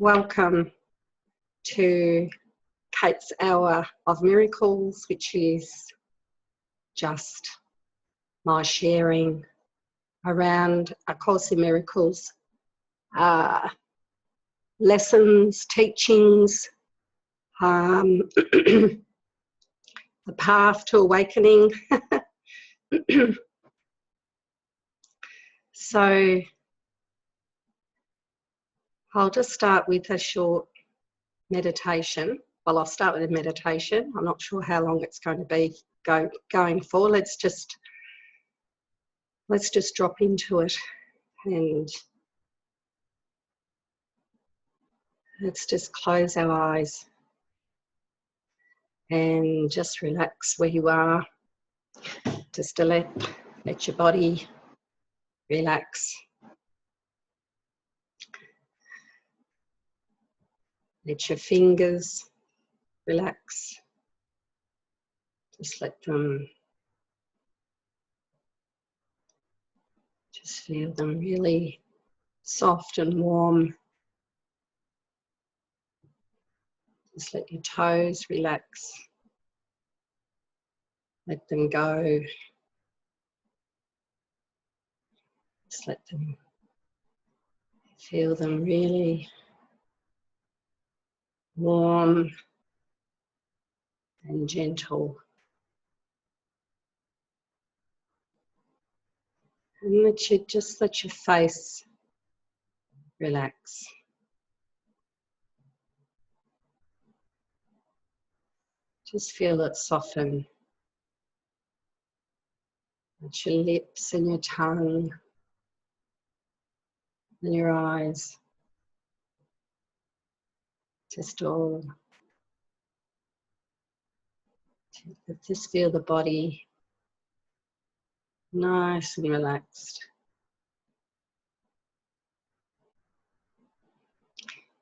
Welcome to Kate's Hour of Miracles, which is just my sharing around A Course in Miracles, lessons, teachings, the path to awakening. So I'll just start with a short meditation. Well, I'll start with a meditation. I'm not sure how long it's going to be going for. Let's just drop into it, and let's just close our eyes and just relax where you are. Just to let your body relax. Let your fingers relax. Just let them, just feel them really soft and warm. Just let your toes relax. Let them go. Just let them, feel them really warm and gentle. And let your face relax. Just feel it soften. Let your lips and your tongue and your eyes just all, just feel the body nice and relaxed.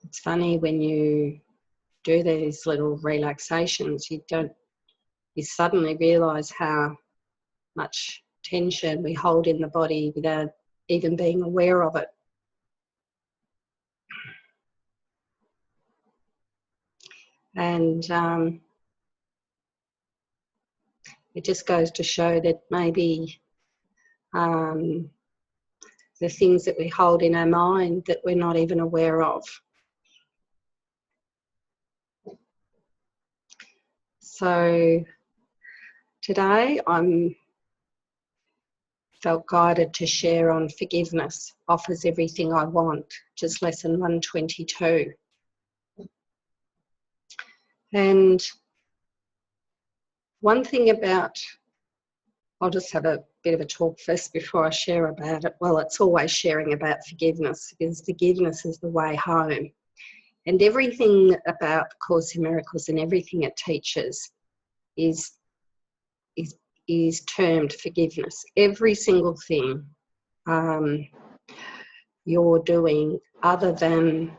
It's funny when you do these little relaxations, you suddenly realise how much tension we hold in the body without even being aware of it. And it just goes to show that maybe the things that we hold in our mind that we're not even aware of. So today I'm felt guided to share on forgiveness offers everything I want, just lesson 122. And one thing about, I'll just have a bit of a talk first before I share about it. Well, it's always sharing about forgiveness, because forgiveness is the way home. And everything about Course in Miracles and everything it teaches is termed forgiveness. Every single thing you're doing other than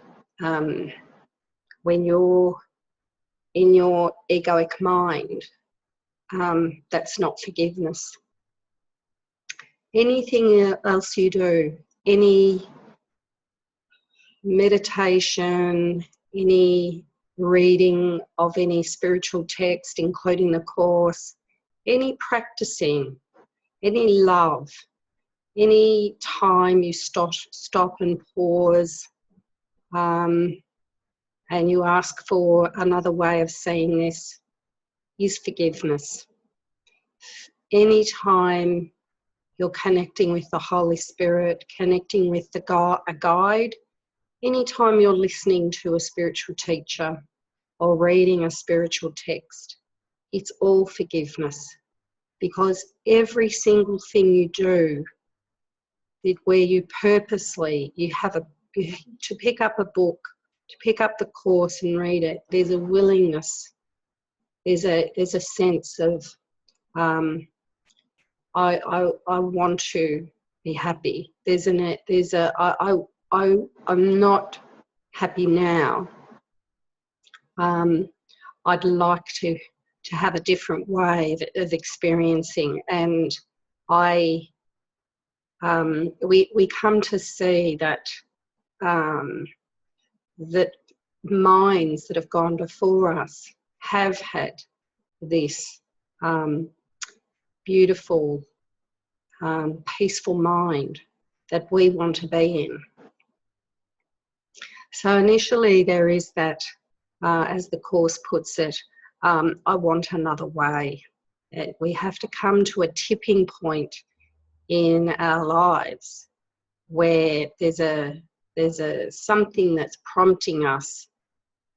when you're in your egoic mind, that's not forgiveness. Anything else you do, any meditation, any reading of any spiritual text, including the Course, any practicing, any love, any time you stop and pause, and you ask for another way of seeing this, is forgiveness. Any time you're connecting with the Holy Spirit, connecting with a guide, any time you're listening to a spiritual teacher or reading a spiritual text, it's all forgiveness. Because every single thing you do, where you purposely, to pick up a book, to pick up the Course and read it, there's a willingness, there's a sense of I want to be happy. I'm not happy now. I'd like to have a different way of experiencing, and we come to see that that minds that have gone before us have had this beautiful, peaceful mind that we want to be in. So initially there is that, as the Course puts it, I want another way. We have to come to a tipping point in our lives where there's something that's prompting us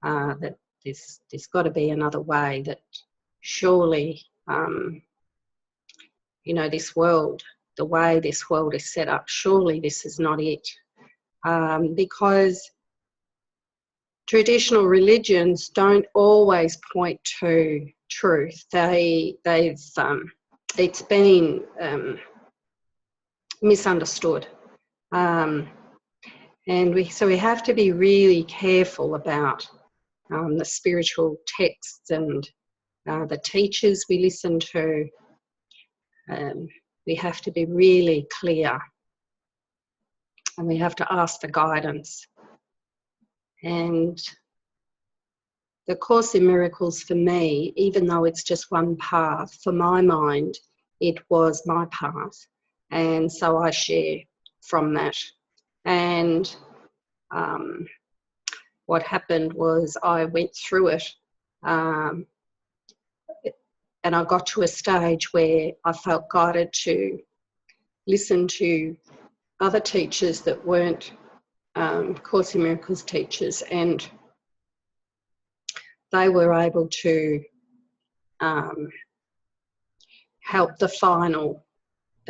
that there's got to be another way, that surely, you know, this world, the way this world is set up, surely this is not it. Because traditional religions don't always point to truth. It's been misunderstood. And so we have to be really careful about the spiritual texts and the teachers we listen to. We have to be really clear, and we have to ask for guidance. And the Course in Miracles for me, even though it's just one path, for my mind, it was my path. And so I share from that. And what happened was I went through it, and I got to a stage where I felt guided to listen to other teachers that weren't Course in Miracles teachers, and they were able to help the final,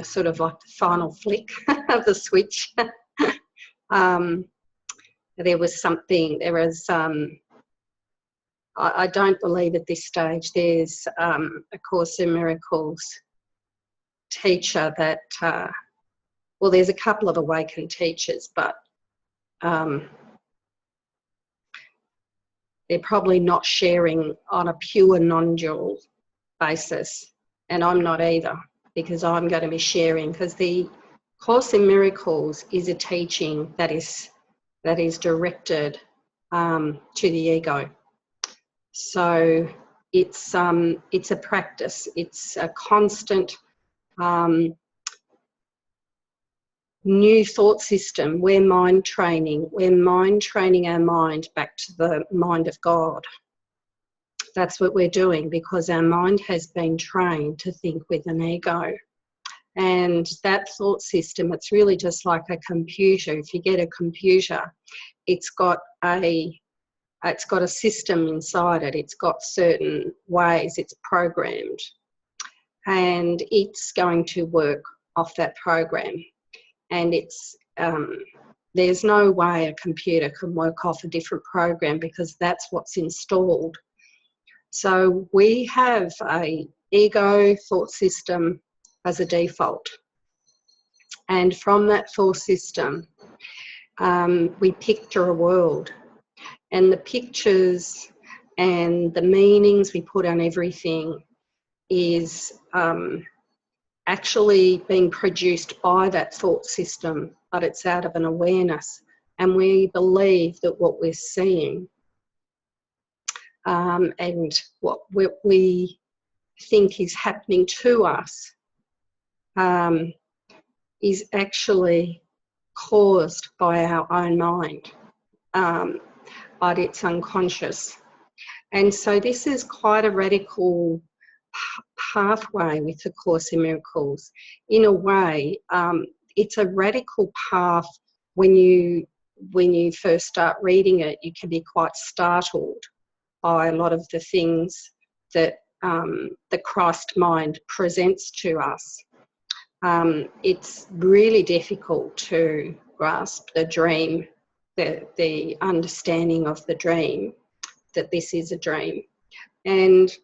sort of like the final flick of the switch. There was, I don't believe at this stage there's a Course in Miracles teacher that, well, there's a couple of awakened teachers, but they're probably not sharing on a pure non-dual basis, and I'm not either, because I'm going to be sharing, because the Course in Miracles is a teaching that is directed to the ego. So it's a practice. It's a constant new thought system. We're mind training our mind back to the mind of God. That's what we're doing, because our mind has been trained to think with an ego. And that thought system, it's really just like a computer. If you get a computer, it's got a system inside it. It's got certain ways it's programmed, and it's going to work off that program. And it's there's no way a computer can work off a different program, because that's what's installed. So we have a ego thought system as a default, and from that thought system we picture a world, and the pictures and the meanings we put on everything is actually being produced by that thought system, but it's out of an awareness, and we believe that what we're seeing and what we think is happening to us is actually caused by our own mind, but it's unconscious. And so this is quite a radical pathway with the Course in Miracles. In a way, it's a radical path. When you first start reading it, you can be quite startled by a lot of the things that the Christ mind presents to us. It's really difficult to grasp the dream, the understanding of the dream, that this is a dream. And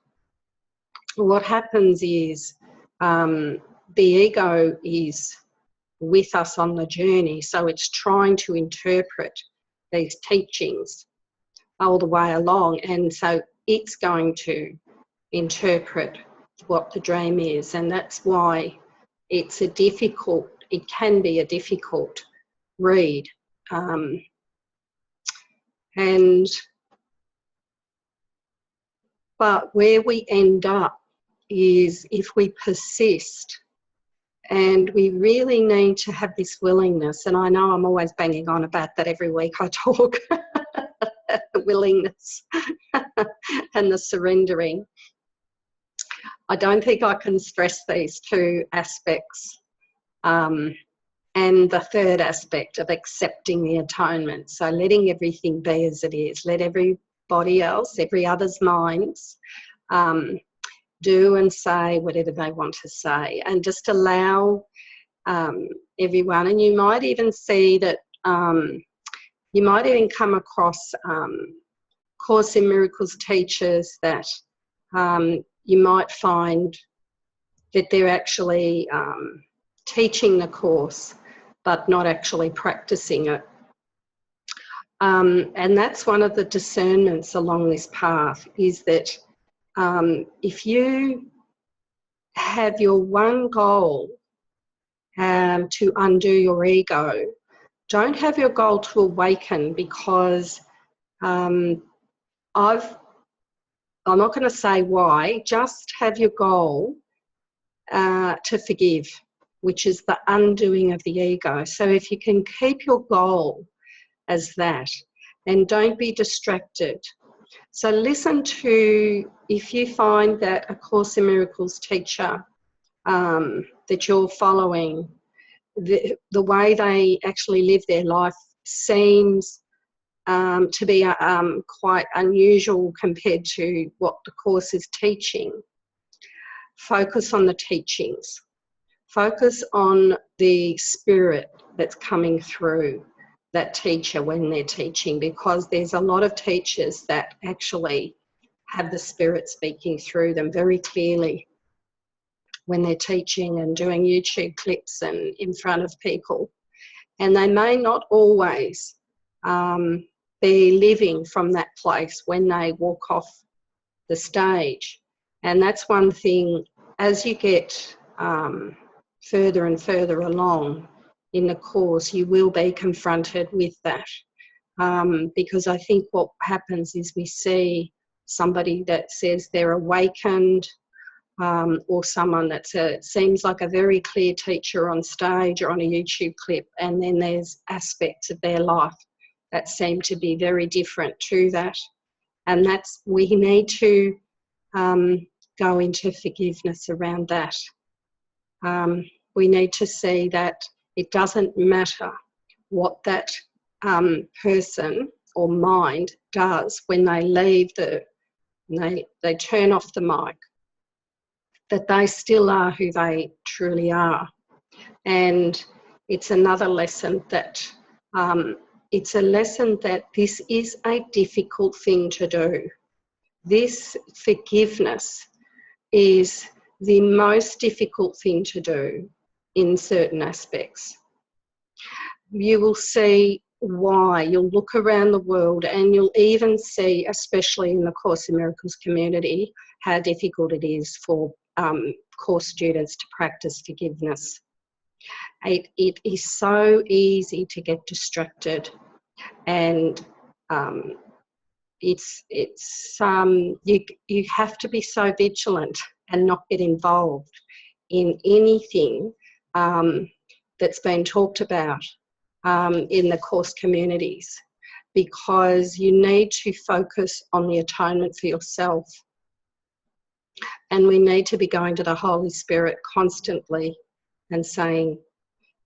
what happens is the ego is with us on the journey, so it's trying to interpret these teachings all the way along, and so it's going to interpret what the dream is, and that's why it can be a difficult read. But where we end up is if we persist, and we really need to have this willingness. And I know I'm always banging on about that every week I talk, the willingness and the surrendering. I don't think I can stress these two aspects. And the third aspect of accepting the atonement. So letting everything be as it is. Let everybody else, every other's minds, do and say whatever they want to say, and just allow everyone. And you might even see that you might even come across Course in Miracles teachers that you might find that they're actually teaching the Course but not actually practicing it. And that's one of the discernments along this path, is that if you have your one goal to undo your ego, don't have your goal to awaken, because I'm not going to say why, just have your goal to forgive, which is the undoing of the ego. So if you can keep your goal as that, and don't be distracted. So listen to, if you find that a Course in Miracles teacher that you're following, the way they actually live their life seems to be quite unusual compared to what the Course is teaching. Focus on the teachings. Focus on the spirit that's coming through that teacher when they're teaching, because there's a lot of teachers that actually have the spirit speaking through them very clearly when they're teaching and doing YouTube clips and in front of people. And they may not always be living from that place when they walk off the stage. And that's one thing, as you get further and further along in the Course, you will be confronted with that. Because I think what happens is we see somebody that says they're awakened, or someone that seems like a very clear teacher on stage or on a YouTube clip, and then there's aspects of their life that seem to be very different to that. And that's, we need to go into forgiveness around that. We need to see that it doesn't matter what that person or mind does when they leave they turn off the mic, that they still are who they truly are. And it's another lesson that it's a lesson that this is a difficult thing to do. This forgiveness is the most difficult thing to do in certain aspects. You will see why. You'll look around the world and you'll even see, especially in the Course in Miracles community, how difficult it is for course students to practice forgiveness. It is so easy to get distracted, and you have to be so vigilant and not get involved in anything that's been talked about in the Course communities, because you need to focus on the atonement for yourself. And we need to be going to the Holy Spirit constantly and saying,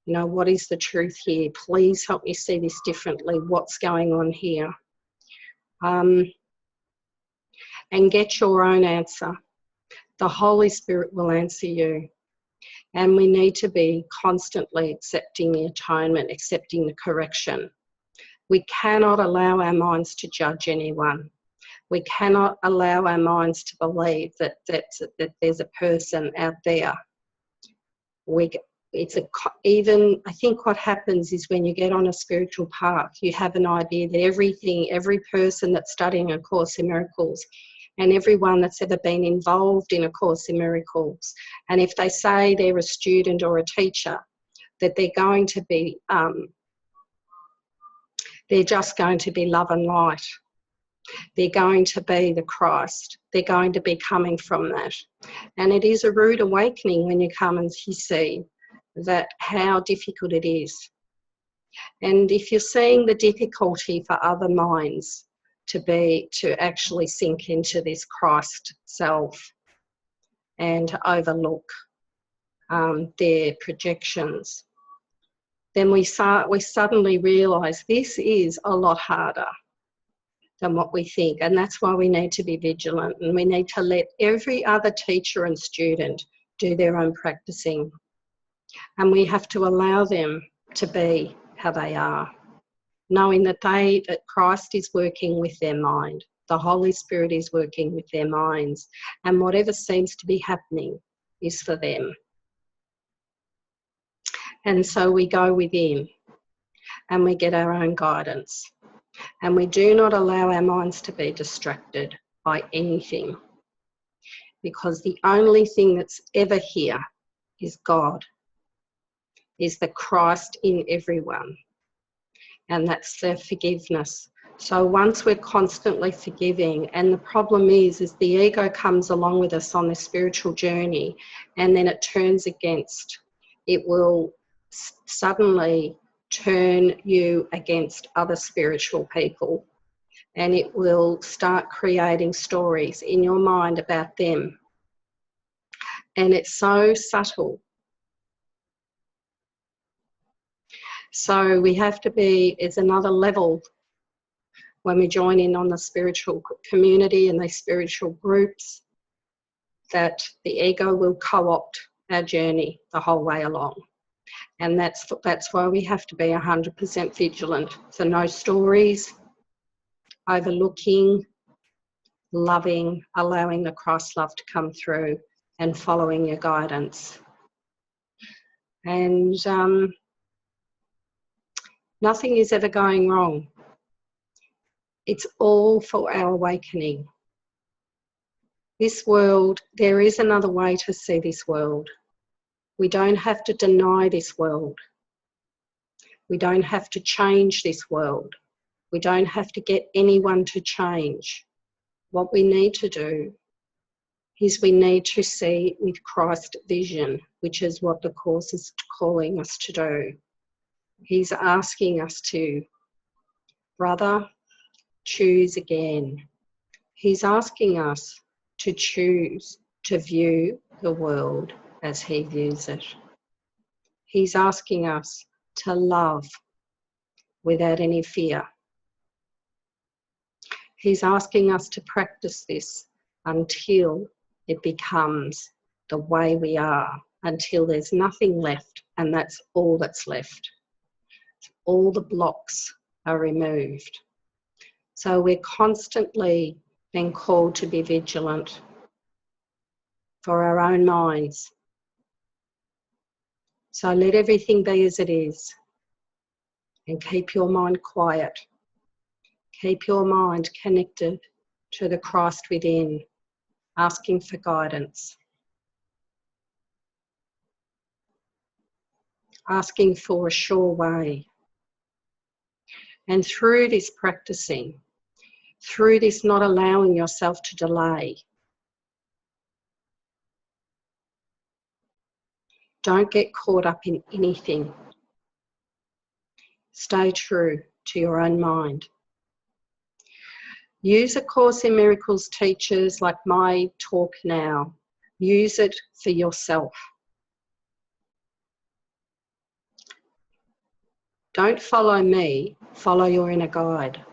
you know, what is the truth here? Please help me see this differently. What's going on here? And get your own answer. The Holy Spirit will answer you. And we need to be constantly accepting the atonement, accepting the correction. We cannot allow our minds to judge anyone. We cannot allow our minds to believe that there's a person out there. Even I think what happens is when you get on a spiritual path, you have an idea that every person that's studying A Course in Miracles, and everyone that's ever been involved in A Course in Miracles, and if they say they're a student or a teacher, that they're going to be They're just going to be love and light. They're going to be the Christ. They're going to be coming from that. And it is a rude awakening when you come and you see that how difficult it is. And if you're seeing the difficulty for other minds to actually sink into this Christ self and to overlook their projections, then we suddenly realise this is a lot harder than what we think. And that's why we need to be vigilant, and we need to let every other teacher and student do their own practicing. And we have to allow them to be how they are, knowing that Christ is working with their mind. The Holy Spirit is working with their minds, and whatever seems to be happening is for them. And so we go within and we get our own guidance, and we do not allow our minds to be distracted by anything, because the only thing that's ever here is God, is the Christ in everyone, and that's the forgiveness. So once we're constantly forgiving, and the problem is the ego comes along with us on this spiritual journey, and then it turns against. It will suddenly turn you against other spiritual people, and it will start creating stories in your mind about them. And it's so subtle. So we have to be, is another level when we join in on the spiritual community and these spiritual groups, that the ego will co-opt our journey the whole way along. And that's why we have to be 100% vigilant. So no stories, overlooking, loving, allowing the Christ love to come through, and following your guidance. And nothing is ever going wrong. It's all for our awakening. This world, there is another way to see this world. We don't have to deny this world. We don't have to change this world. We don't have to get anyone to change. What we need to do is we need to see with Christ vision, which is what the Course is calling us to do. He's asking us to, brother, choose again. He's asking us to choose to view the world as he views it. He's asking us to love without any fear. He's asking us to practice this until it becomes the way we are, until there's nothing left, and that's all that's left. All the blocks are removed. So we're constantly being called to be vigilant for our own minds. So let everything be as it is, and keep your mind quiet. Keep your mind connected to the Christ within, asking for guidance, asking for a sure way. And through this practicing, through this not allowing yourself to delay, don't get caught up in anything. Stay true to your own mind. Use A Course in Miracles teachers like my talk now. Use it for yourself. Don't follow me, follow your inner guide.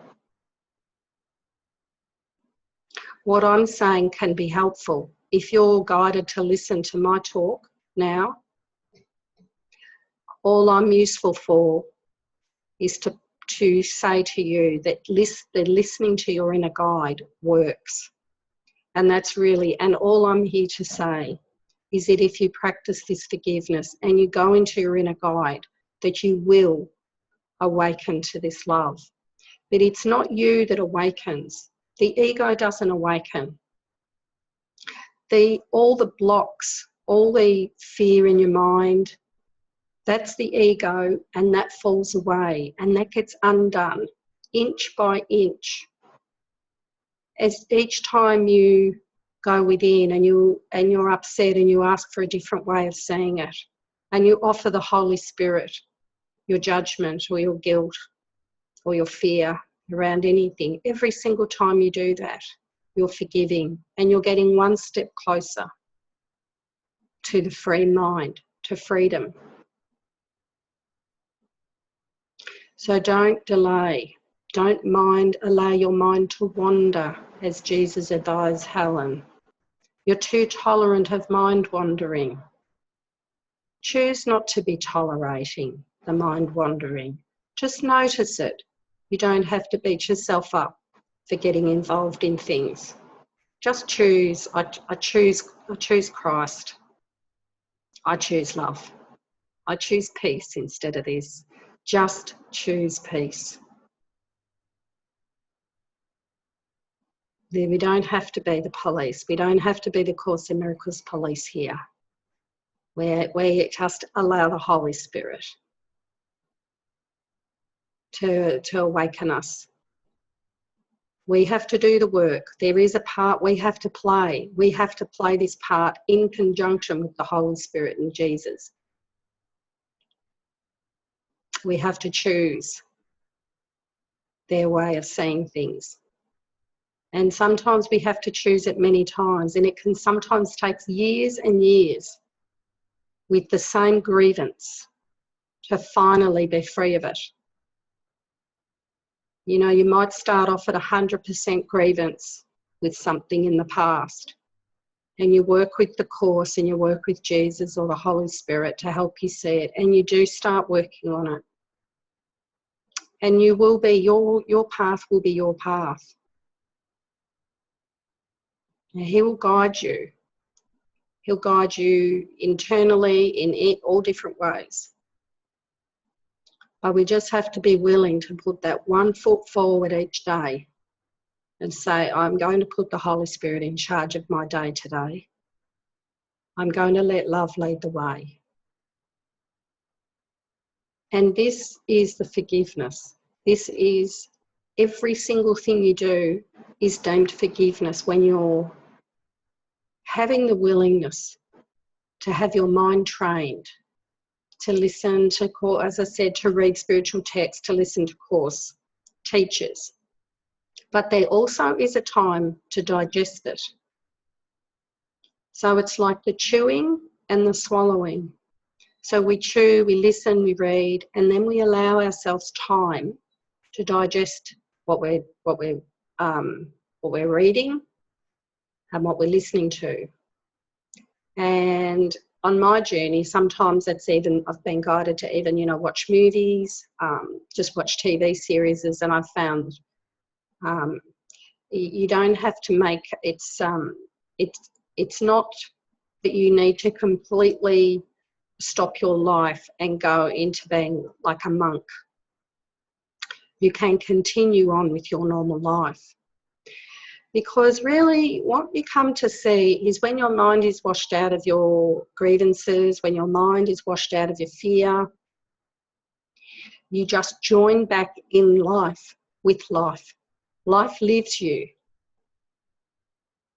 What I'm saying can be helpful. If you're guided to listen to my talk now, all I'm useful for is to say to you that listening to your inner guide works. And that's really, and all I'm here to say is that if you practice this forgiveness and you go into your inner guide, that you will awaken to this love. But it's not you that awakens. The ego doesn't awaken. All the blocks, all the fear in your mind, that's the ego, and that falls away and that gets undone. inch by inch. As each time you go within and you're upset and you ask for a different way of seeing it, and you offer the Holy Spirit your judgment or your guilt or your fear around anything, every single time you do that, you're forgiving and you're getting one step closer to the free mind, to freedom. So don't delay. Don't allow your mind to wander, as Jesus advised Helen. You're too tolerant of mind wandering. Choose not to be tolerating the mind wandering. Just notice it. You don't have to beat yourself up for getting involved in things. Just choose. I choose Christ. I choose love. I choose peace instead of this. Just choose peace. We don't have to be the police. We don't have to be the Course in Miracles police here. We just allow the Holy Spirit to awaken us. We have to do the work. There is a part we have to play. We have to play this part in conjunction with the Holy Spirit and Jesus. We have to choose their way of seeing things. And sometimes we have to choose it many times, and it can sometimes take years and years with the same grievance to finally be free of it. You know, you might start off at 100% grievance with something in the past, and you work with the Course and you work with Jesus or the Holy Spirit to help you see it, and you do start working on it. And you will be, your path will be your path. And He will guide you. He'll guide you internally in all different ways. But we just have to be willing to put that one foot forward each day and say, I'm going to put the Holy Spirit in charge of my day today. I'm going to let love lead the way. And this is the forgiveness. This is every single thing you do is deemed forgiveness when you're having the willingness to have your mind trained, to listen to, as I said, to read spiritual texts, to listen to Course teachers. But there also is a time to digest it. So it's like the chewing and the swallowing. So we chew, we listen, we read, and then we allow ourselves time to digest what we're reading and what we're listening to. And on my journey, sometimes it's even, I've been guided to even, watch movies, just watch TV series, and I've found you don't have to make, it's not that you need to completely stop your life and go into being like a monk. You can continue on with your normal life. Because really what you come to see is when your mind is washed out of your grievances, when your mind is washed out of your fear, you just join back in life with life. Life lives you.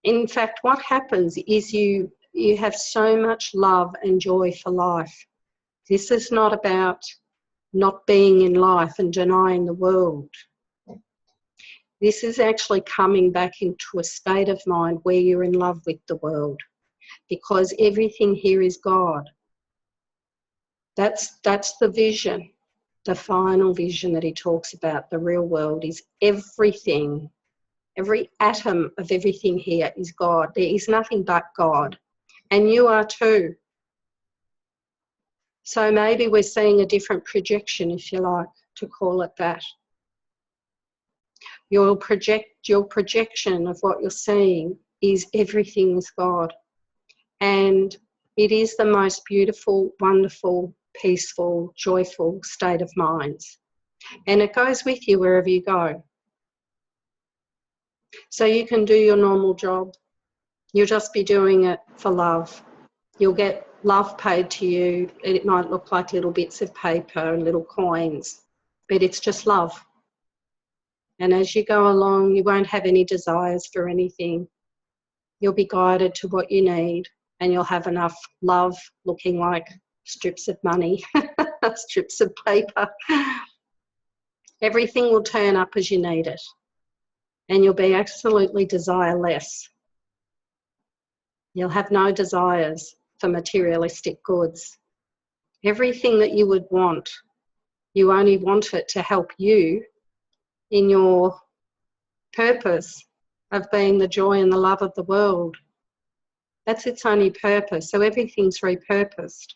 In fact, what happens is you have so much love and joy for life. This is not about not being in life and denying the world. This is actually coming back into a state of mind where you're in love with the world, because everything here is God. That's the vision, the final vision that he talks about. The real world is everything. Every atom of everything here is God. There is nothing but God. And you are too. So maybe we're seeing a different projection, if you like, to call it that. Your projection of what you're seeing is everything is God. And it is the most beautiful, wonderful, peaceful, joyful state of mind. And it goes with you wherever you go. So you can do your normal job. You'll just be doing it for love. You'll get love paid to you. It might look like little bits of paper and little coins, but it's just love. And as you go along, you won't have any desires for anything. You'll be guided to what you need, and you'll have enough love looking like strips of money, strips of paper. Everything will turn up as you need it, and you'll be absolutely desireless. You'll have no desires for materialistic goods. Everything that you would want, you only want it to help you in your purpose of being the joy and the love of the world. That's its only purpose. So everything's repurposed.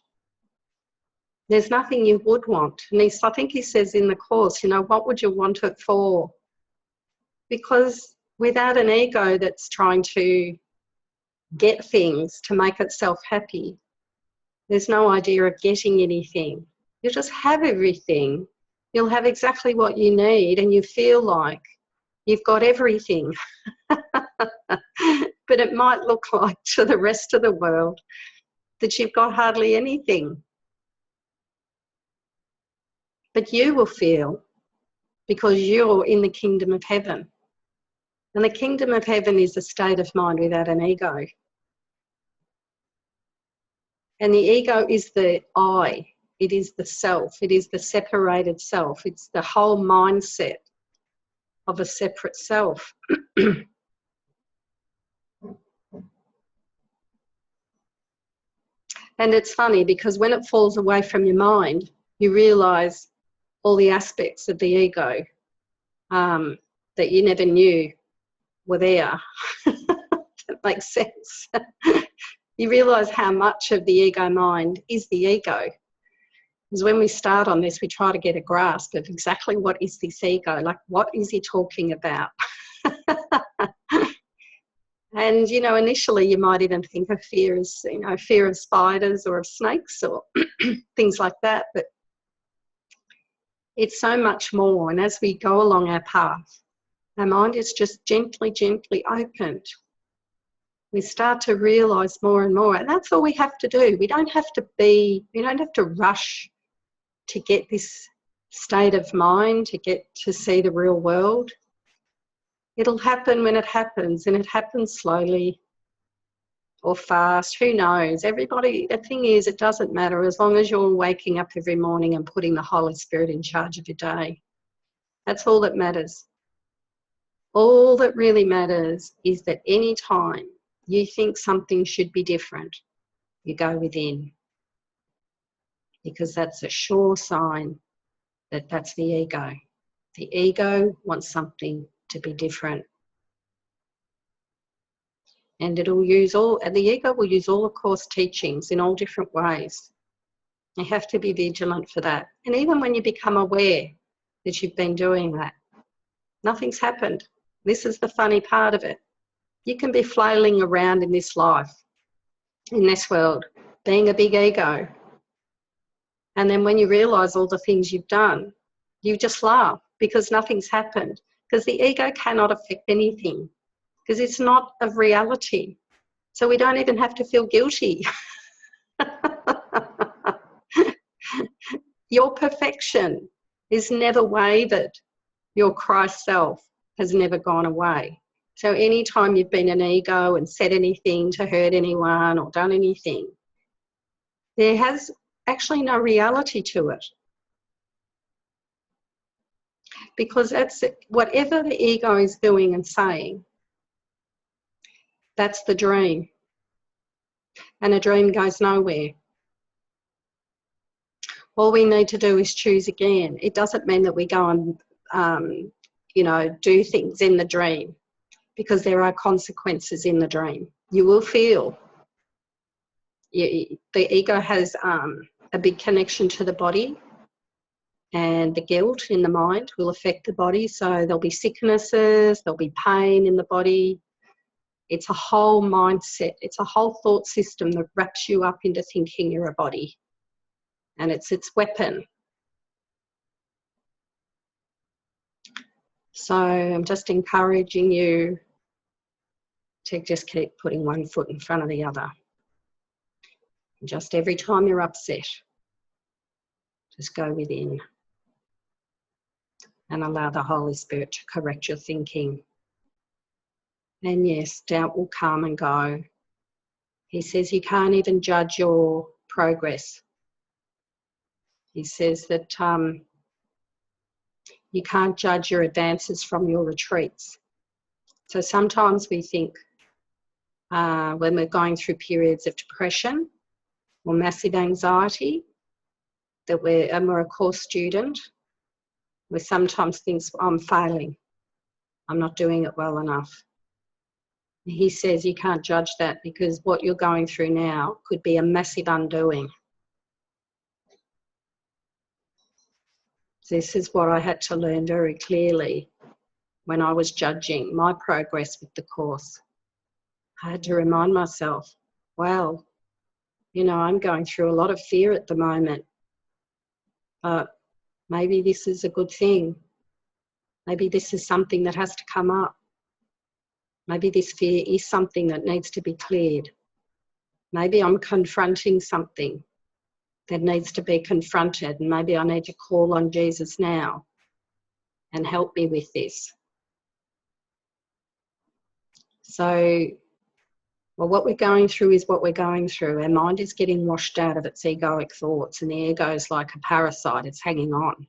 There's nothing you would want. And I think he says in the Course, you know, what would you want it for? Because without an ego that's trying to get things to make itself happy, there's no idea of getting anything. You'll just have everything. You'll have exactly what you need, and you feel like you've got everything. But it might look like to the rest of the world that you've got hardly anything. But you will feel, because you're in the kingdom of heaven. And the kingdom of heaven is a state of mind without an ego. And the ego is the I. It is the self. It is the separated self. It's the whole mindset of a separate self. And it's funny because when it falls away from your mind, you realise all the aspects of the ego that you never knew were there. That makes sense. You realise how much of the ego mind is the ego. Because when we start on this, we try to get a grasp of exactly what is this ego, like what is he talking about? And, you know, initially you might even think of fear as, you know, fear of spiders or of snakes or things like that. But it's so much more. And as we go along our path, our mind is just gently, gently opened. We start to realise more and more. And that's all we have to do. We don't have to rush to get this state of mind, to get to see the real world. It'll happen when it happens, and it happens slowly or fast, who knows? Everybody, the thing is, it doesn't matter as long as you're waking up every morning and putting the Holy Spirit in charge of your day. That's all that matters. All that really matters is that any time you think something should be different, you go within, because that's a sure sign that that's the ego. The ego wants something to be different. And the ego will use all the Course teachings in all different ways. You have to be vigilant for that. And even when you become aware that you've been doing that, nothing's happened. This is the funny part of it. You can be flailing around in this life, in this world, being a big ego. And then when you realise all the things you've done, you just laugh because nothing's happened. Because the ego cannot affect anything, because it's not of reality. So we don't even have to feel guilty. Your perfection is never wavered. Your Christ self has never gone away. So anytime you've been an ego and said anything to hurt anyone or done anything, there has actually no reality to it. Because that's whatever the ego is doing and saying, that's the dream. And a dream goes nowhere. All we need to do is choose again. It doesn't mean that we go and, do things in the dream, because there are consequences in the dream. You will feel. The ego has a big connection to the body, and the guilt in the mind will affect the body. So there'll be sicknesses, there'll be pain in the body. It's a whole mindset. It's a whole thought system that wraps you up into thinking you're a body. And it's its weapon. So I'm just encouraging you to just keep putting one foot in front of the other. Just every time you're upset, just go within. and allow the Holy Spirit to correct your thinking. And yes, doubt will come and go. He says you can't even judge your progress. He says that you can't judge your advances from your retreats. So sometimes we think when we're going through periods of depression or massive anxiety that we're a course student, we sometimes think, I'm failing, I'm not doing it well enough. He says you can't judge that, because what you're going through now could be a massive undoing. This is what I had to learn very clearly when I was judging my progress with the course. I had to remind myself, wow, you know, I'm going through a lot of fear at the moment, but maybe this is a good thing. Maybe this is something that has to come up. Maybe this fear is something that needs to be cleared. Maybe I'm confronting something that needs to be confronted, and maybe I need to call on Jesus now and help me with this. So, well, what we're going through is what we're going through. Our mind is getting washed out of its egoic thoughts, and the ego is like a parasite, it's hanging on.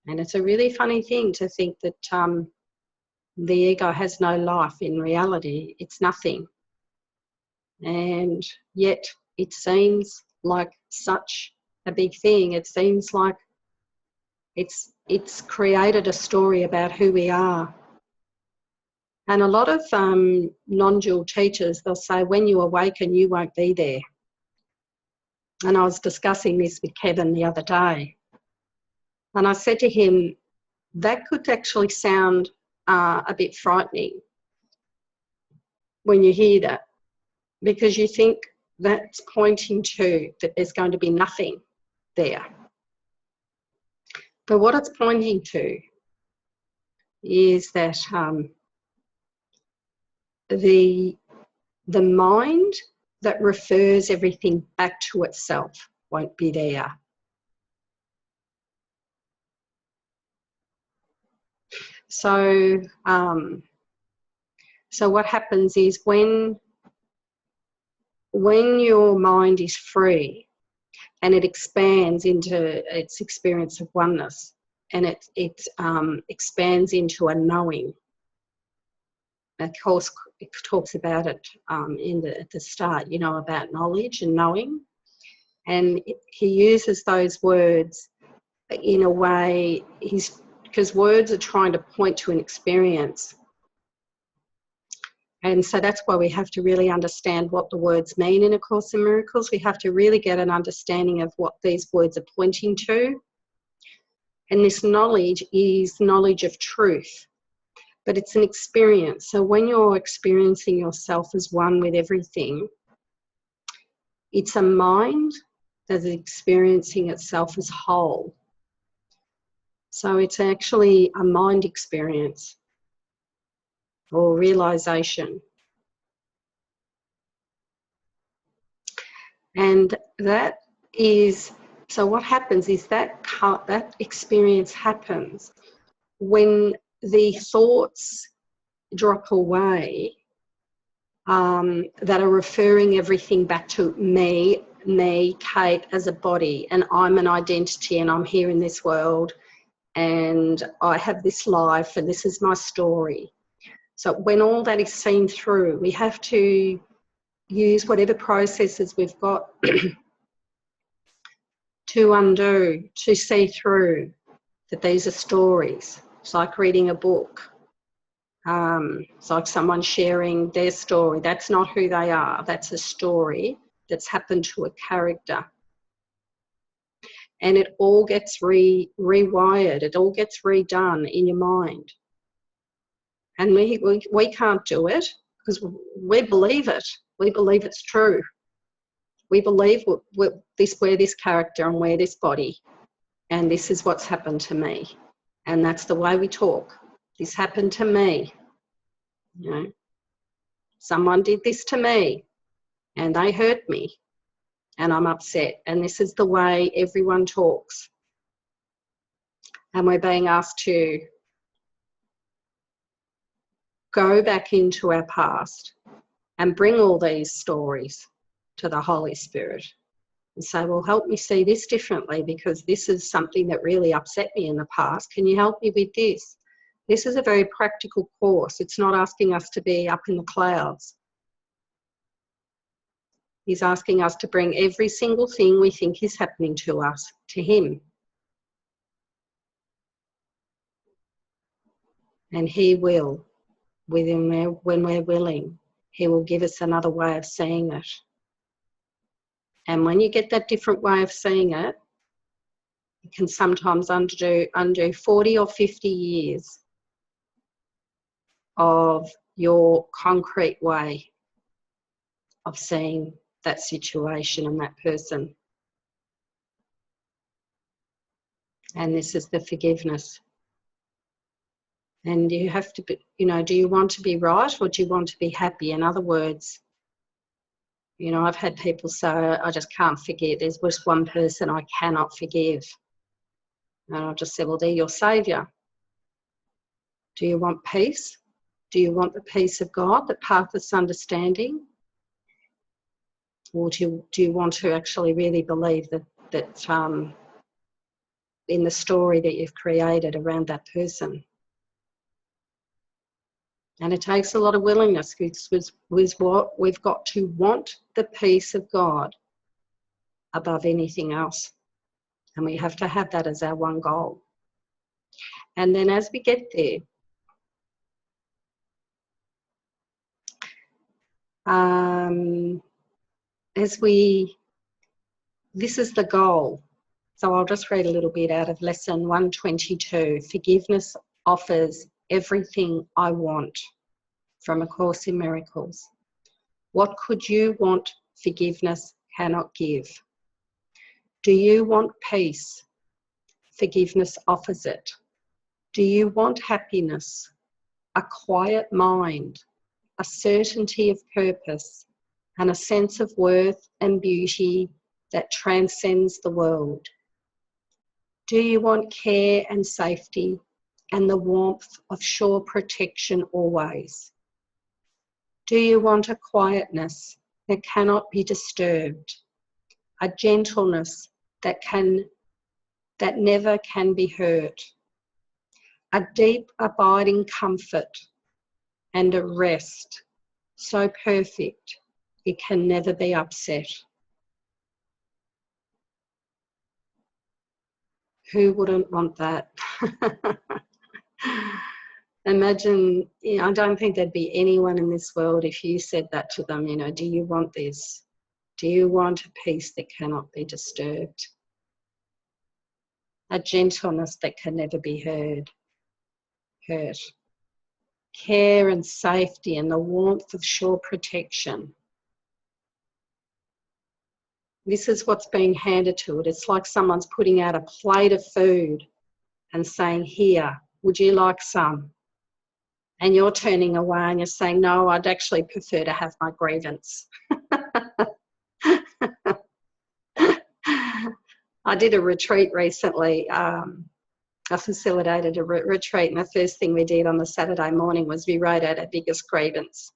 And it's a really funny thing to think that the ego has no life. In reality, it's nothing. And yet it seems like such a big thing. It seems like it's created a story about who we are. And a lot of non-dual teachers, they'll say, when you awaken, you won't be there. And I was discussing this with Kevin the other day. And I said to him, that could actually sound a bit frightening when you hear that, because you think that's pointing to that there's going to be nothing there. But what it's pointing to is that the mind that refers everything back to itself won't be there. So, so what happens is when your mind is free and it expands into its experience of oneness, and it expands into a knowing. Of course, it talks about it at the start, you know, about knowledge and knowing. And he uses those words in a way, because words are trying to point to an experience. And so that's why we have to really understand what the words mean in A Course in Miracles. We have to really get an understanding of what these words are pointing to. And this knowledge is knowledge of truth, but it's an experience. So when you're experiencing yourself as one with everything, it's a mind that is experiencing itself as whole. So it's actually a mind experience or realization. And that is, so what happens is that experience happens when the thoughts drop away that are referring everything back to me, Kate, as a body, and I'm an identity, and I'm here in this world, and I have this life, and this is my story. So when all that is seen through, we have to use whatever processes we've got to undo, to see through that these are stories. It's like reading a book. It's like someone sharing their story. That's not who they are. That's a story that's happened to a character. And it all gets rewired. It all gets redone in your mind. And we can't do it because we believe it. We believe it's true. We believe we're this character and we're this body. And this is what's happened to me. And that's the way we talk. This happened to me. You know, someone did this to me and they hurt me and I'm upset. And this is the way everyone talks. And we're being asked to go back into our past and bring all these stories to the Holy Spirit and say, well, help me see this differently, because this is something that really upset me in the past. Can you help me with this? This is a very practical course. It's not asking us to be up in the clouds. He's asking us to bring every single thing we think is happening to us to him. And he will, when we're willing, he will give us another way of seeing it. And when you get that different way of seeing it, it can sometimes undo 40 or 50 years of your concrete way of seeing that situation and that person. And this is the forgiveness. And you have to be, do you want to be right or do you want to be happy? In other words, I've had people say, I just can't forget. There's just one person I cannot forgive. And I'll just say, well, they're your saviour. Do you want peace? Do you want the peace of God that passeth understanding? Or do you want to actually really believe that in the story that you've created around that person? And it takes a lot of willingness, with what we've got to want the peace of God above anything else. And we have to have that as our one goal. And then as we get there, this is the goal. So I'll just read a little bit out of lesson 122. Forgiveness offers everything I want, from A Course in Miracles. What could you want forgiveness cannot give? Do you want peace? Forgiveness offers it. Do you want happiness? A quiet mind, a certainty of purpose, and a sense of worth and beauty that transcends the world? Do you want care and safety and the warmth of sure protection always? Do you want a quietness that cannot be disturbed, a gentleness that never can be hurt, a deep abiding comfort and a rest so perfect it can never be upset? Who wouldn't want that? Imagine, I don't think there'd be anyone in this world if you said that to them, do you want this? Do you want a peace that cannot be disturbed? A gentleness that can never be hurt. Care and safety and the warmth of sure protection. This is what's being handed to it. It's like someone's putting out a plate of food and saying, here, would you like some? And you're turning away and you're saying, no, I'd actually prefer to have my grievance. I did a retreat recently. I facilitated a retreat, and the first thing we did on the Saturday morning was we wrote out our biggest grievance.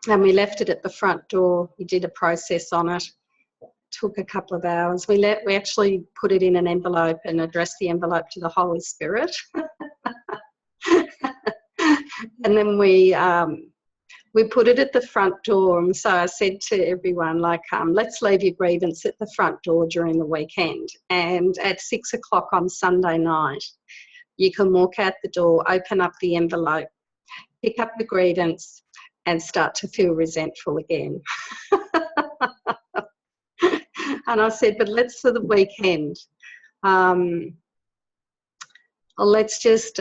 And we left it at the front door. We did a process on it. Took a couple of hours. We actually put it in an envelope and addressed the envelope to the Holy Spirit. And then we put it at the front door. And so I said to everyone, let's leave your grievance at the front door during the weekend. And at 6 o'clock on Sunday night, you can walk out the door, open up the envelope, pick up the grievance, and start to feel resentful again. And I said, but let's, for the weekend, let's just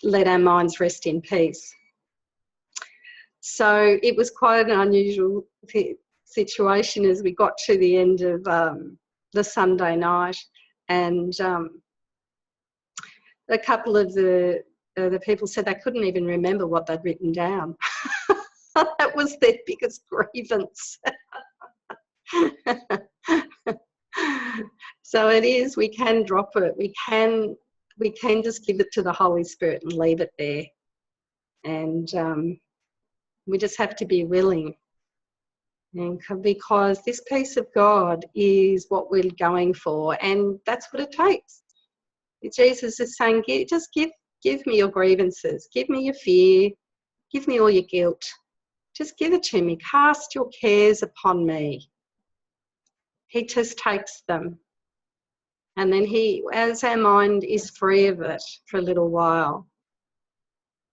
let our minds rest in peace. So it was quite an unusual situation as we got to the end of the Sunday night, and a couple of the people said they couldn't even remember what they'd written down. That was their biggest grievance. So it is, we can drop it. We can just give it to the Holy Spirit and leave it there. And we just have to be willing. And because this peace of God is what we're going for, and that's what it takes. Jesus is saying, just give me your grievances, give me your fear, give me all your guilt. Just give it to me. Cast your cares upon me. He just takes them. And then as our mind is free of it for a little while,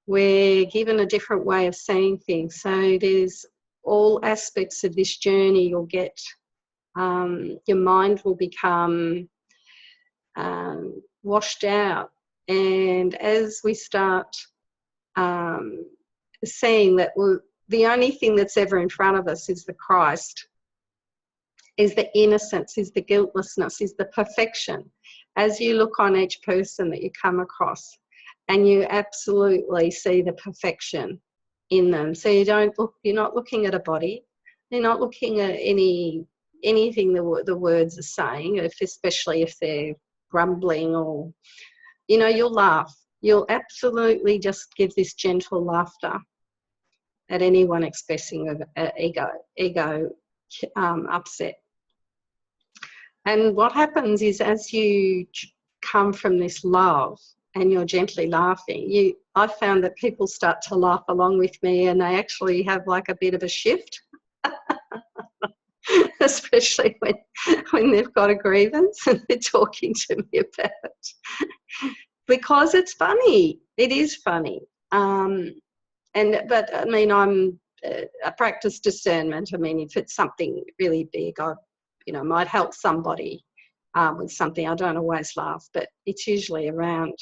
we're given a different way of seeing things. So there's all aspects of this journey you'll get. Your mind will become washed out. And as we start seeing that the only thing that's ever in front of us is the Christ, is the innocence, is the guiltlessness, is the perfection. As you look on each person that you come across, and you absolutely see the perfection in them. So you're not looking at a body, you're not looking at anything the words are saying, especially if they're grumbling or, you'll laugh. You'll absolutely just give this gentle laughter at anyone expressing ego upset. And what happens is, as you come from this love and you're gently laughing, I found that people start to laugh along with me, and they actually have like a bit of a shift, especially when they've got a grievance and they're talking to me about it. Because it's funny. It is funny. But I mean, I practice discernment. I mean, if it's something really big, I might help somebody with something. I don't always laugh, but it's usually around.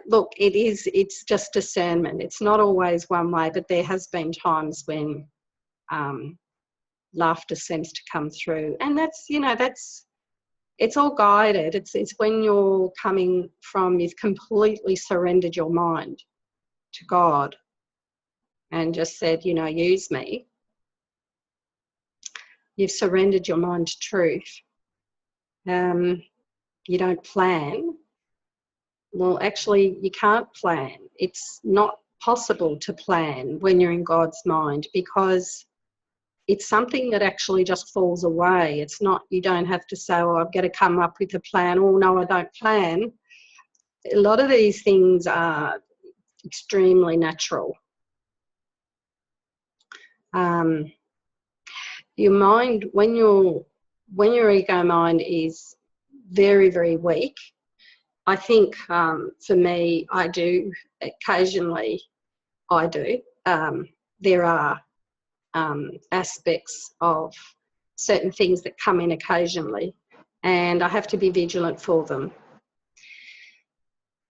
Look, it's just discernment. It's not always one way, but there has been times when laughter seems to come through, and it's all guided. It's when you're coming from, you've completely surrendered your mind to God and just said, use me. You've surrendered your mind to truth. You don't plan. Well, actually, you can't plan. It's not possible to plan when you're in God's mind, because it's something that actually just falls away. It's not, you don't have to say, I've got to come up with a plan. Oh, no, I don't plan. A lot of these things are extremely natural. Your mind, when your ego mind is very, very weak, I think for me, I do occasionally, there are aspects of certain things that come in occasionally, and I have to be vigilant for them.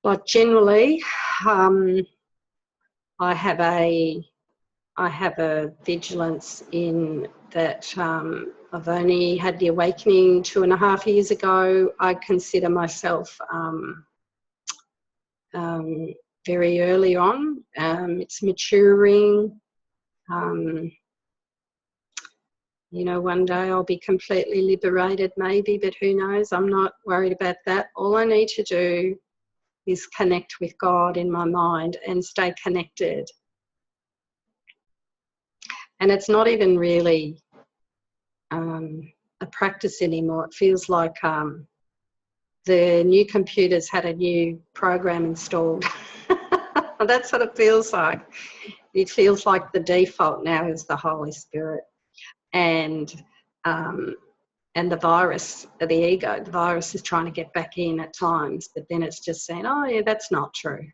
But generally, I have a vigilance in that I've only had the awakening 2.5 years ago. I consider myself very early on. It's maturing. One day I'll be completely liberated maybe, but who knows? I'm not worried about that. All I need to do is connect with God in my mind and stay connected. And it's not even really a practice anymore. It feels like the new computers had a new program installed. That's what it feels like. It feels like the default now is the Holy Spirit. And the virus, the ego, the virus is trying to get back in at times, but then it's just saying, oh yeah, that's not true.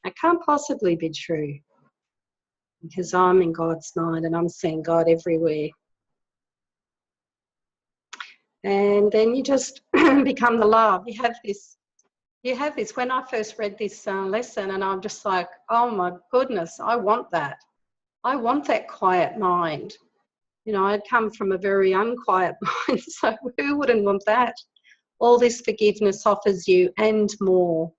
It can't possibly be true, because I'm in God's mind and I'm seeing God everywhere. And then you just become the love. You have this. When I first read this lesson, and I'm just like, oh my goodness, I want that. I want that quiet mind. I'd come from a very unquiet mind, so who wouldn't want that? All this forgiveness offers you and more.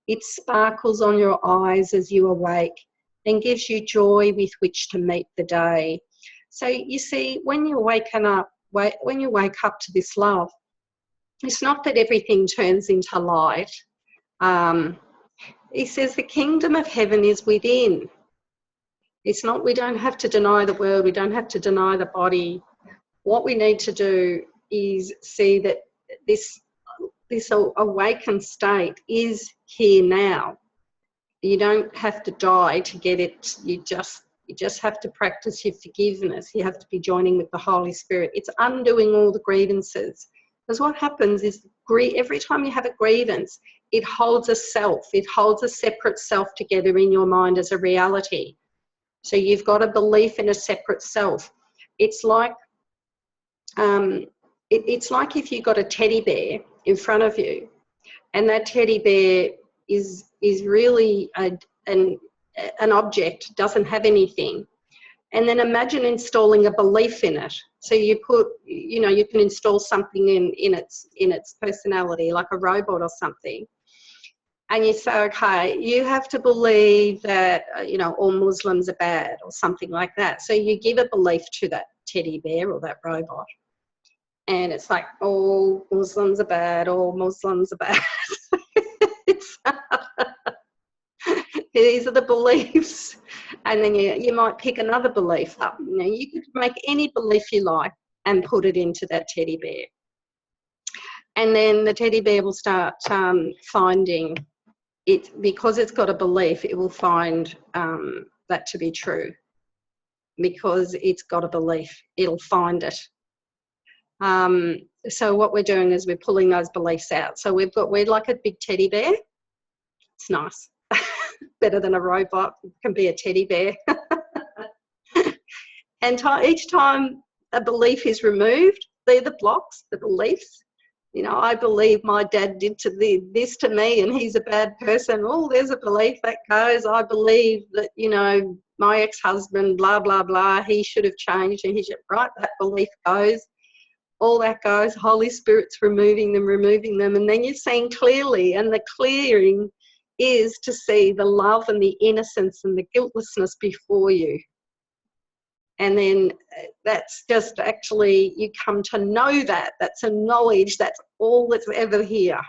It sparkles on your eyes as you awake and gives you joy with which to meet the day. So you see, when you're waking up when you wake up to this love, it's not that everything turns into light. He says the kingdom of heaven is within. It's not, we don't have to deny the world, we don't have to deny the body. What we need to do is see that this awakened state is here now. You don't have to die to get it. You just have to practice your forgiveness. You have to be joining with the Holy Spirit. It's undoing all the grievances. Because what happens is every time you have a grievance, it holds a self. It holds a separate self together in your mind as a reality. So you've got a belief in a separate self. It's like it's like if you've got a teddy bear in front of you, and that teddy bear is really an object, doesn't have anything. And then imagine installing a belief in it. So you put, you can install something in its personality, like a robot or something. And you say, okay, you have to believe that, all Muslims are bad or something like that. So you give a belief to that teddy bear or that robot. And it's like, all Muslims are bad, all Muslims are bad. These are the beliefs. And then you might pick another belief up. You could make any belief you like and put it into that teddy bear. And then the teddy bear will start finding it, because it's got a belief, it will find that to be true. Because it's got a belief, it'll find it. So what we're doing is we're pulling those beliefs out. So we're like a big teddy bear. It's nice. Better than a robot. It can be a teddy bear. And each time a belief is removed, they're the blocks, the beliefs. I believe my dad did this to me and he's a bad person. Oh, there's a belief that goes. I believe that, my ex-husband, blah, blah, blah, he should have changed, and he should, right, that belief goes. All that goes. Holy Spirit's removing them, and then you're seeing clearly, and the clearing is to see the love and the innocence and the guiltlessness before you. And then that's just actually, you come to know that. That's a knowledge. That's all that's ever here.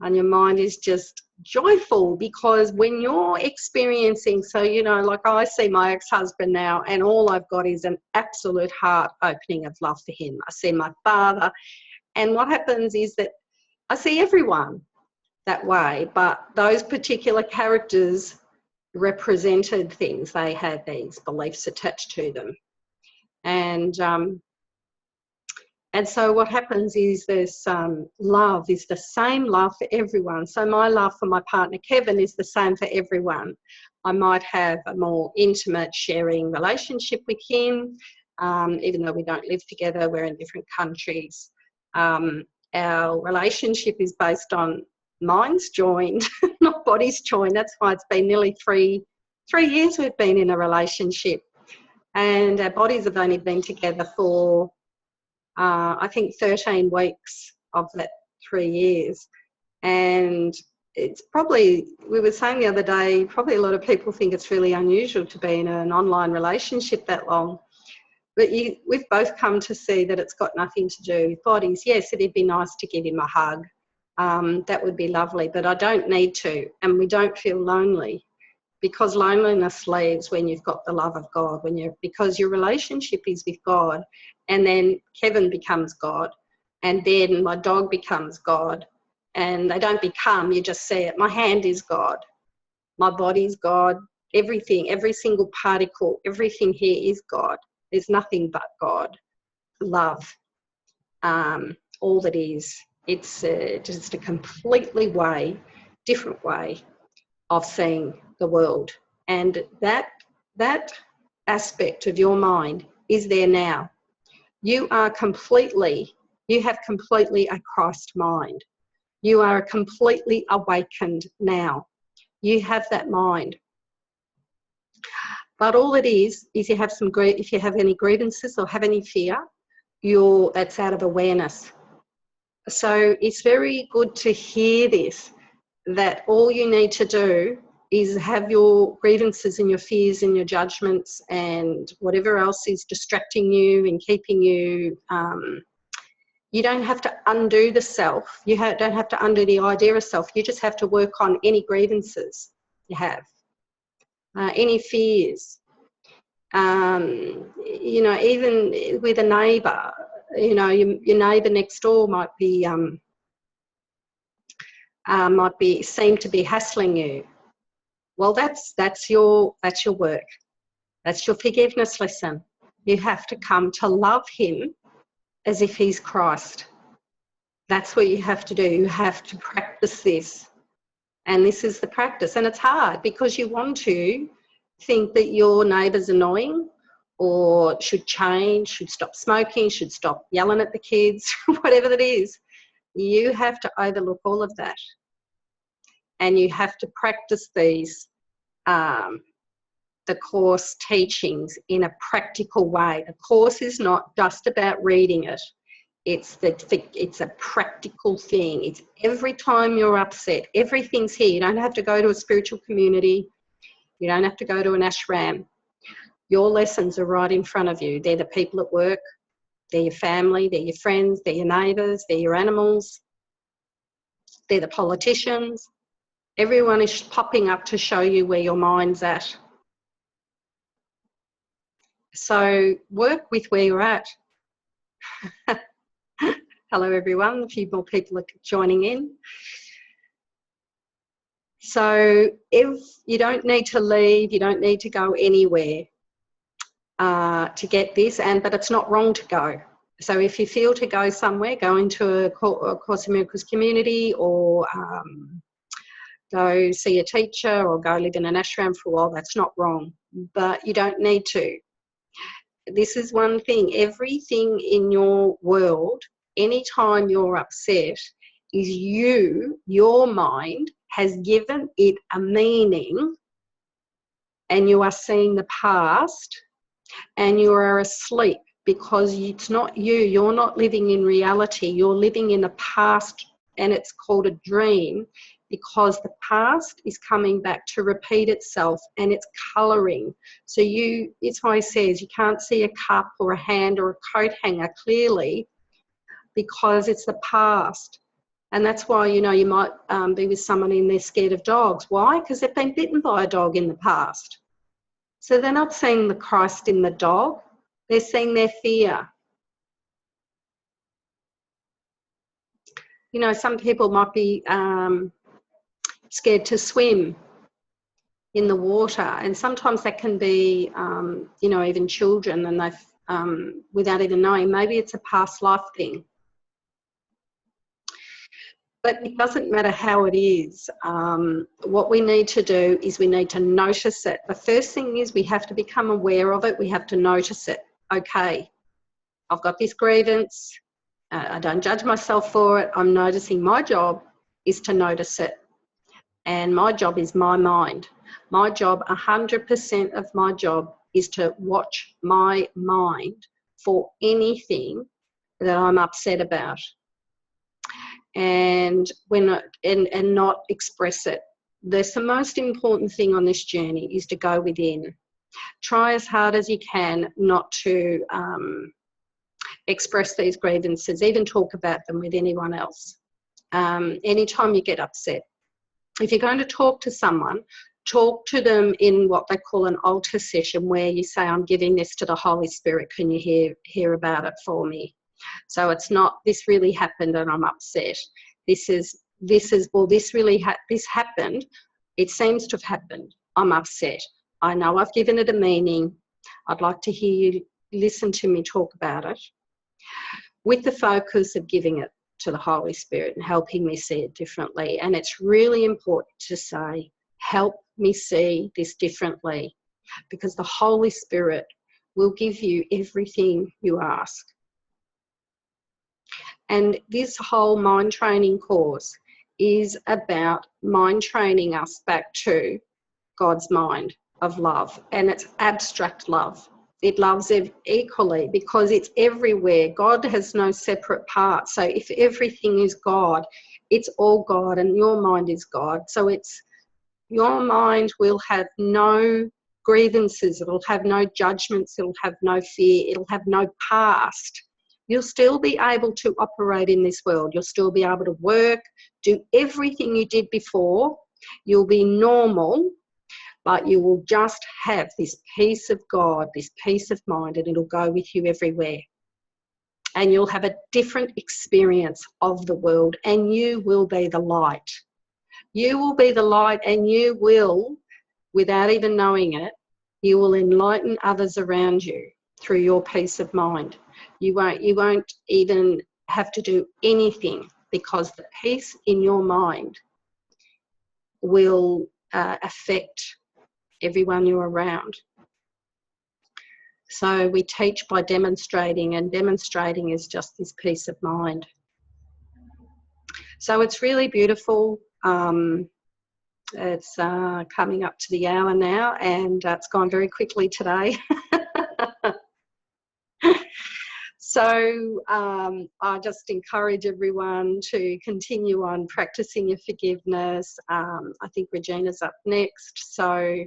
And your mind is just joyful, because when you're experiencing, so, like I see my ex-husband now, and all I've got is an absolute heart opening of love for him. I see my father. And what happens is that I see everyone that way, but those particular characters represented things. They had these beliefs attached to them. And so what happens is this love is the same love for everyone. So my love for my partner Kevin is the same for everyone. I might have a more intimate sharing relationship with him, even though we don't live together, we're in different countries. Our relationship is based on minds joined, not bodies joined. That's why it's been nearly three years we've been in a relationship, and our bodies have only been together for I think 13 weeks of that 3 years. And it's probably, we were saying the other day, probably a lot of people think it's really unusual to be in an online relationship that long. But we've both come to see that it's got nothing to do with bodies. Yes, it'd be nice to give him a hug. That would be lovely, but I don't need to. And we don't feel lonely, because loneliness leaves when you've got the love of God, because your relationship is with God. And then Kevin becomes God, and then my dog becomes God. And they don't become, you just see it. My hand is God. My body's God. Everything, every single particle, everything here is God. There's nothing but God. Love. All that is. It's just a completely different way of seeing the world. And that aspect of your mind is there now. You have completely a Christ mind. You are completely awakened now. You have that mind. But all it is if you have any grievances or have any fear, that's out of awareness. So it's very good to hear this, that all you need to do is have your grievances and your fears and your judgments and whatever else is distracting you and keeping you, you don't have to undo the self. You don't have to undo the idea of self. You just have to work on any grievances you have, any fears. You know, even with a neighbour, you know, your neighbour next door might seem to be hassling you. Well, that's your work. That's your forgiveness lesson. You have to come to love him as if he's Christ. That's what you have to do. You have to practice this. And this is the practice. And it's hard because you want to think that your neighbour's annoying or should change, should stop smoking, should stop yelling at the kids, whatever it is. You have to overlook all of that. And you have to practice these, the course teachings in a practical way. The course is not just about reading it. It's a practical thing. It's every time you're upset, everything's here. You don't have to go to a spiritual community. You don't have to go to an ashram. Your lessons are right in front of you. They're the people at work. They're your family. They're your friends. They're your neighbours. They're your animals. They're the politicians. Everyone is popping up to show you where your mind's at. So work with where you're at. Hello everyone, a few more people are joining in. So if you don't need to leave, you don't need to go anywhere to get this, but it's not wrong to go. So if you feel to go somewhere, go into a Course in Miracles community, or go see a teacher, or go live in an ashram for a while, that's not wrong, but you don't need to. This is one thing, everything in your world, anytime you're upset, is your mind has given it a meaning, and you are seeing the past, and you are asleep because it's not you. You're not living in reality. You're living in the past, and it's called a dream because the past is coming back to repeat itself, and it's colouring. So it's why it says you can't see a cup or a hand or a coat hanger clearly, because it's the past. And that's why, you know, you might be with someone and they're scared of dogs. Why? Because they've been bitten by a dog in the past. So they're not seeing the Christ in the dog. They're seeing their fear. You know, some people might be scared to swim in the water. And sometimes that can be, you know, even children, and they've, without even knowing, maybe it's a past life thing. But it doesn't matter how it is. What we need to do is we need to notice it. The first thing is we have to become aware of it. We have to notice it. Okay, I've got this grievance. I don't judge myself for it. I'm noticing. My job is to notice it. And my job is my mind. My job, 100% of my job, is to watch my mind for anything that I'm upset about. And not express it. That's the most important thing on this journey, is to go within. Try as hard as you can not to express these grievances, even talk about them with anyone else. Anytime you get upset, if you're going to talk to someone, talk to them in what they call an altar session, where you say, I'm giving this to the Holy Spirit, can you hear about it for me? So it's not, this really happened and I'm upset. This happened. It seems to have happened. I'm upset. I know I've given it a meaning. I'd like to hear you listen to me talk about it, with the focus of giving it to the Holy Spirit and helping me see it differently. And it's really important to say, help me see this differently, because the Holy Spirit will give you everything you ask. And this whole mind training course is about mind training us back to God's mind of love. And it's abstract love. It loves equally because it's everywhere. God has no separate parts. So if everything is God, it's all God, and your mind is God. So it's Your mind will have no grievances, it'll have no judgments, it'll have no fear, it'll have no past. You'll still be able to operate in this world. You'll still be able to work, do everything you did before. You'll be normal, but you will just have this peace of God, this peace of mind, and it'll go with you everywhere. And you'll have a different experience of the world, and you will be the light. You will be the light, and you will, without even knowing it, you will enlighten others around you through your peace of mind. You won't even have to do anything, because the peace in your mind will affect everyone you're around. So we teach by demonstrating, and demonstrating is just this peace of mind. So it's really beautiful. It's coming up to the hour now, and it's gone very quickly today. So I just encourage everyone to continue on practicing your forgiveness. I think Regina's up next. So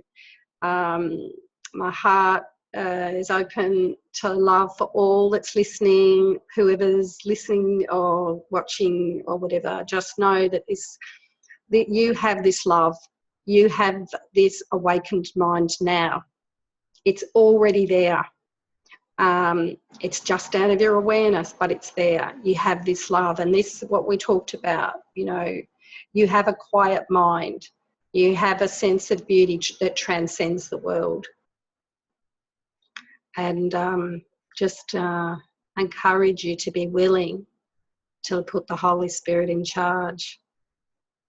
my heart is open to love for all that's listening, whoever's listening or watching or whatever. Just know that that you have this love. You have this awakened mind now. It's already there. It's just out of your awareness, but it's there. You have this love, and this is what we talked about. You know, you have a quiet mind. You have a sense of beauty that transcends the world. And just encourage you to be willing to put the Holy Spirit in charge.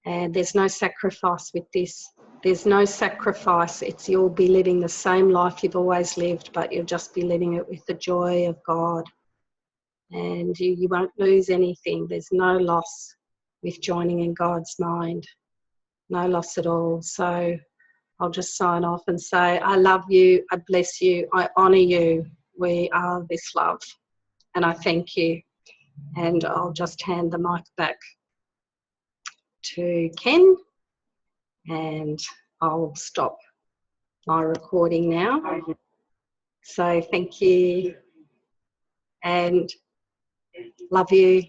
And there's no sacrifice with this. There's no sacrifice. You'll be living the same life you've always lived, but you'll just be living it with the joy of God. And you won't lose anything. There's no loss with joining in God's mind. No loss at all. So I'll just sign off and say, I love you, I bless you, I honour you. We are this love. And I thank you. And I'll just hand the mic back to Ken, and I'll stop my recording now. So thank you, and love you.